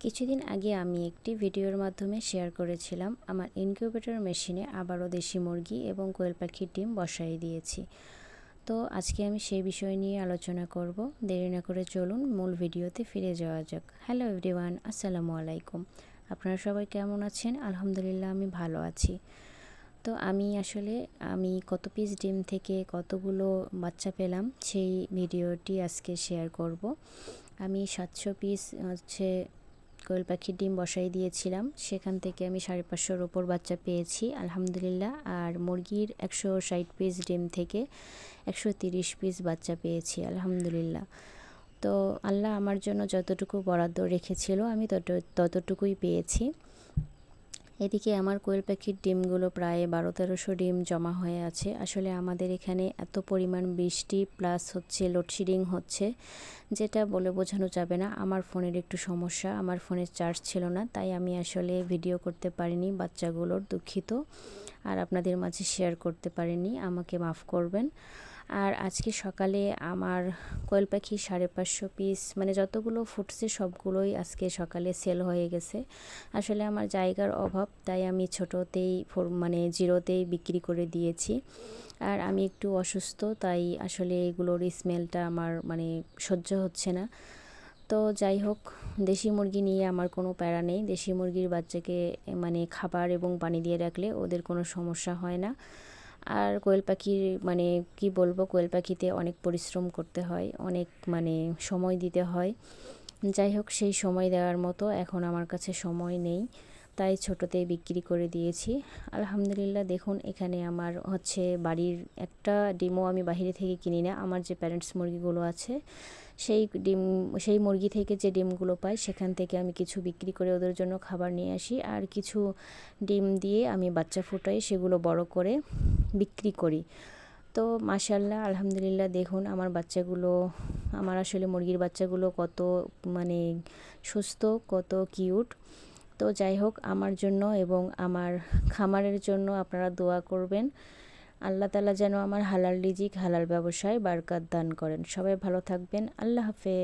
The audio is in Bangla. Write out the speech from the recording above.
কিছুদিন আগে আমি একটি ভিডিওর মাধ্যমে শেয়ার করেছিলাম আমার ইনকিউবেটর মেশিনে আবারও দেশি মুরগি এবং কোয়েল পাখির ডিম বসাই দিয়েছি। তো আজকে আমি সেই বিষয় নিয়ে আলোচনা করব। দেরি না করে চলুন মূল ভিডিওতে ফিরে যাওয়া যাক। হ্যালো এভরিওয়ান, আসসালামু আলাইকুম। আপনারা সবাই কেমন আছেন? আলহামদুলিল্লাহ আমি ভালো আছি। তো আমি কত পিস ডিম থেকে কতগুলো বাচ্চা পেলাম সেই ভিডিওটি আজকে শেয়ার করব। আমি 700 পিস কোয়েল পাখির ডিম বসাই দিয়েছিলাম, সেখান থেকে আমি 550-র ওপর বাচ্চা পেয়েছি আলহামদুলিল্লাহ। আর মুরগির 160 পিস ডিম থেকে 130 পিস বাচ্চা পেয়েছি আলহামদুলিল্লাহ। তো আল্লাহ আমার জন্য যতটুকু বরাদ্দ রেখেছিল আমি ততটুকুই পেয়েছি। এদিকে আমার কোয়েল পাখির ডিমগুলো প্রায় 1200-1300 ডিম জমা হয়ে আছে। আসলে আমাদের এখানে এত পরিমাণ বৃষ্টি প্লাস লোডশেডিং হচ্ছে, যেটা বলে বোঝানো যাবে না। আমার ফোনের একটু সমস্যা, আমার ফোনের চার্জ ছিল না, তাই আমি আসলে ভিডিও করতে পারিনি বাচ্চাগুলোর, দুঃখিত। আর আপনাদের মাঝে শেয়ার করতে পারিনি, আমাকে মাফ করবেন। আর আজকে সকালে আমার কোয়েল পাখি 550 পিস যতগুলো ফুটছে সবগুলোই আজকে সকালে সেল হয়ে গেছে। আসলে আমার জায়গার অভাব, তাই আমি ছোটোতেই জিরোতেই বিক্রি করে দিয়েছি। আর আমি একটু অসুস্থ, তাই আসলে এগুলোর স্মেলটা আমার সহ্য হচ্ছে না। তো যাই হোক, দেশি মুরগি নিয়ে আমার কোনো প্যারা নেই। দেশি মুরগির বাচ্চাকে খাবার এবং পানি দিয়ে রাখলে ওদের কোনো সমস্যা হয় না। আর কোয়েল পাখির কি বলবো, কোয়েল পাখিতে অনেক পরিশ্রম করতে হয়, অনেক সময় দিতে হয়। যাই হোক, সেই সময় দেওয়ার মতো এখন আমার কাছে সময় নেই, তাই ছোটোতেই বিক্রি করে দিয়েছি আলহামদুলিল্লাহ। দেখুন, এখানে আমার বাড়ির একটা ডিমও আমি বাইরে থেকে কিনি না। আমার যে প্যারেন্টস মুরগিগুলো আছে সেই মুরগি থেকে যে ডিমগুলো পাই সেখান থেকে আমি কিছু বিক্রি করে ওদের জন্য খাবার নিয়ে আসি, আর কিছু ডিম দিয়ে আমি বাচ্চা ফুটাই, সেগুলো বড় করে বিক্রি করি। তো মাশাআল্লাহ আলহামদুলিল্লাহ, দেখুন আমার বাচ্চাগুলো, আমার আসলে মুরগির বাচ্চাগুলো কত সুস্থ, কত কিউট। তো যাই হোক, আমার জন্য এবং আমার খামারের জন্য আপনারা দোয়া করবেন। আল্লাহ তাআলা যেন আমার হালাল রিজিক, হালাল ব্যবসায় বারকাত দান করেন। সবাই ভালো থাকবেন। আল্লাহ হাফেজ।